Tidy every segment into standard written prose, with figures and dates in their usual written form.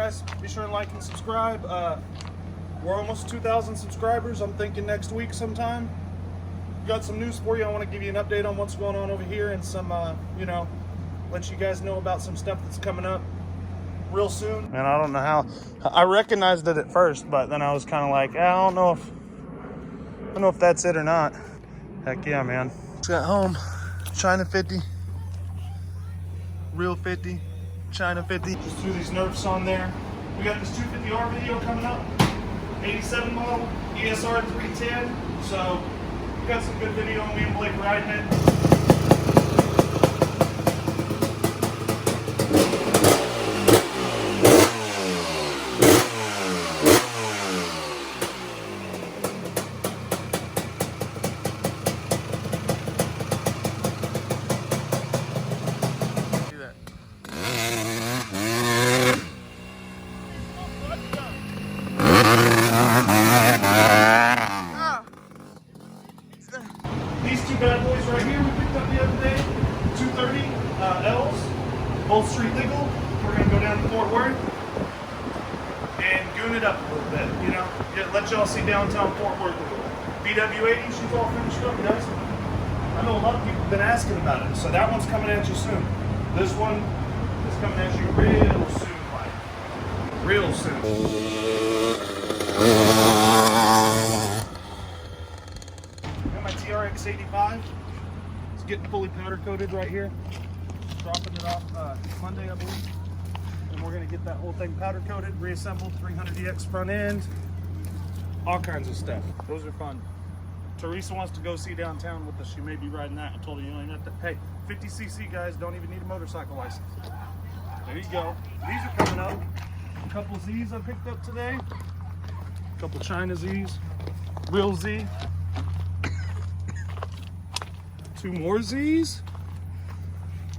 guys. Be sure to like and subscribe. We're almost 2,000 subscribers. I'm thinking next week sometime. Got some news for you. I want to give you an update on what's going on over here and some, you know, let you guys know about some stuff that's coming up real soon. And I don't know how. I recognized it at first, but then I was kind of like, I don't know if that's it or not. Heck yeah, man. Just got home. China 50. Real 50. China 50. Just threw these Nerfs on there. We got this 250R video coming up. 87 model, ESR 310. So, we got some good video on me and Blake riding it. These two bad boys right here we picked up the other day, 230 L's, both street legal. We're going to go down to Fort Worth and goon it up a little bit, you know, let y'all see downtown Fort Worth. BW80, she's all finished up, guys. I know a lot of people have been asking about it, so that one's coming at you soon. This one is coming at you real soon, like, real soon. TRX 85. It's getting fully powder coated right here. Dropping it off Monday, I believe. And we're going to get that whole thing powder coated, reassembled, 300EX front end, all kinds of stuff. Those are fun. Teresa wants to go see downtown with us. She may be riding that. I told her you don't have to. Hey, 50cc guys don't even need a motorcycle license. There you go. These are coming up. A couple Z's I picked up today. A couple China Z's. Real Z. 2 more Z's.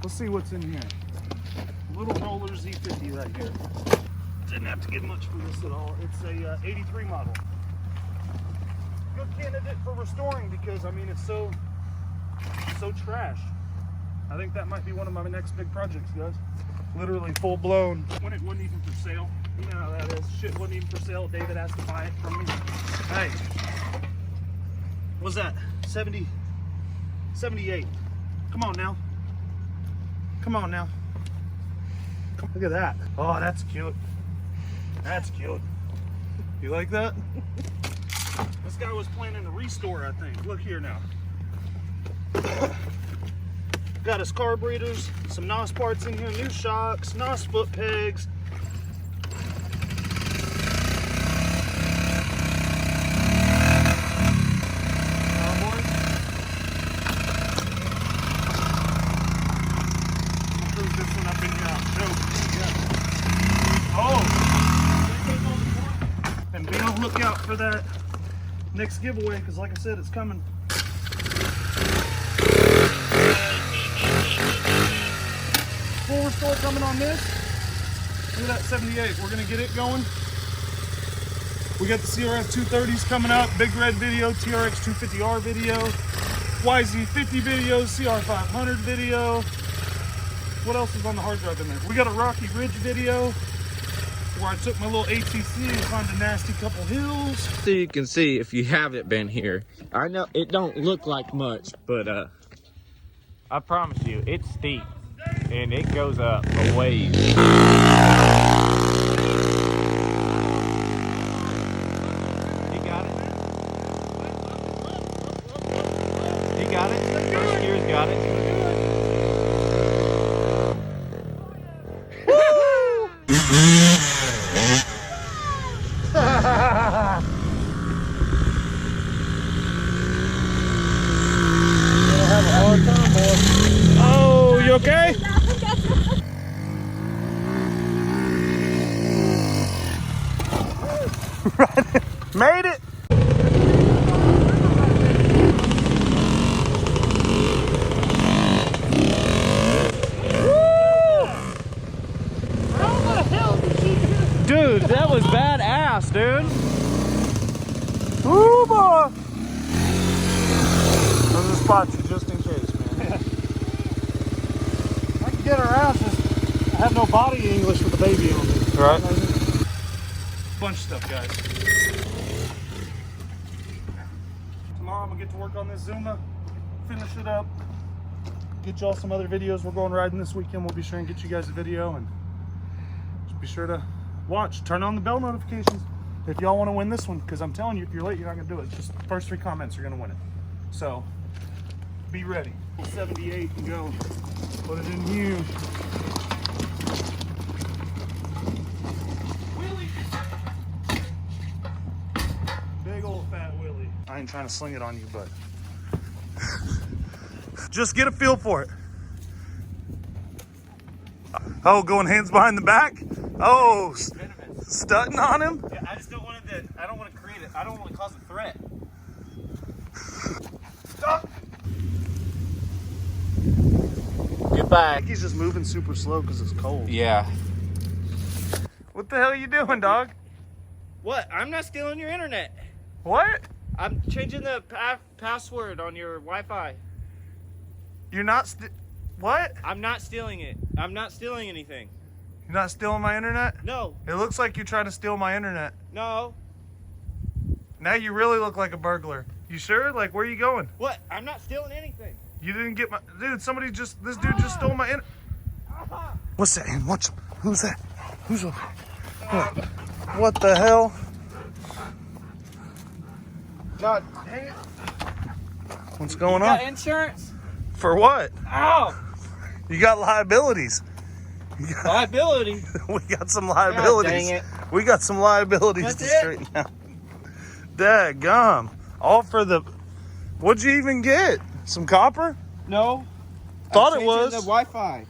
Let's see what's in here. Little roller Z50 right here. Didn't have to get much for this at all. It's a 83 model. Good candidate for restoring because I mean it's so trash. I think that might be one of my next big projects, guys. Literally full blown. When it wasn't even for sale. You know how that is. Shit wasn't even for sale. David has to buy it from me. Hey, what's that? 78. Come on now. Come on now. Look at that. Oh, that's cute. That's cute. You like that? This guy was planning to restore, I think. Look here now. Got his carburetors, some NOS parts in here, new shocks, NOS foot pegs. Look out for that next giveaway because like I said, it's coming. Full restore coming on this. Look at that 78. We're going to get it going. We got the CRF 230s coming up. Big Red video, TRX 250R video, YZ50 video, CR500 video. What else is on the hard drive in there? We got a Rocky Ridge video where I took my little ATC and climbed a nasty couple hills. So you can see if you haven't been here. I know it don't look like much, but I promise you, it's steep and it goes up a ways. He got it. He got it. First gear's got it. Oh, you okay? Made it. Dude, that was badass, dude. Ooh, boy. Those are spots just in case, man. I can get her ass. I have no body English with the baby on me. Right. bunch of stuff, guys. Tomorrow I'm gonna get to work on this Zuma, finish it up, get y'all some other videos. We're going riding this weekend. We'll be sure and get you guys a video, and just be sure to watch. Turn on the bell notifications if y'all want to win this one, because I'm telling you, if you're late, you're not gonna do it. Just the first 3 comments are gonna win it. So be ready. 78 and go. Put it in you. Big old fat Willie. I ain't trying to sling it on you, but just get a feel for it. Oh, going hands behind the back. Oh, stunting on him. Yeah, I just don't want it to. I don't want to create it. I don't want to cause a threat. Stop. Get back. He's just moving super slow because it's cold. Yeah. What the hell are you doing, dog? What? I'm not stealing your internet. What? I'm changing the password on your Wi-Fi. You're not what? I'm not stealing it. I'm not stealing anything. You're not stealing my internet? No. It looks like you're trying to steal my internet. No. Now you really look like a burglar. You sure? Like, where are you going? What? I'm not stealing anything. You didn't get my... Dude, this dude just stole my internet. What's that? And watch him. Who's that? Who's over there? What the hell? God dang it. What's going on? Got insurance? For what? Ow! You got liabilities. Liability? We got some liabilities. God dang it. We got some liabilities That's to it? straighten out. Daggum. All for the... What'd you even get? Some copper? No. Thought I'm it was. changing the Wi-Fi.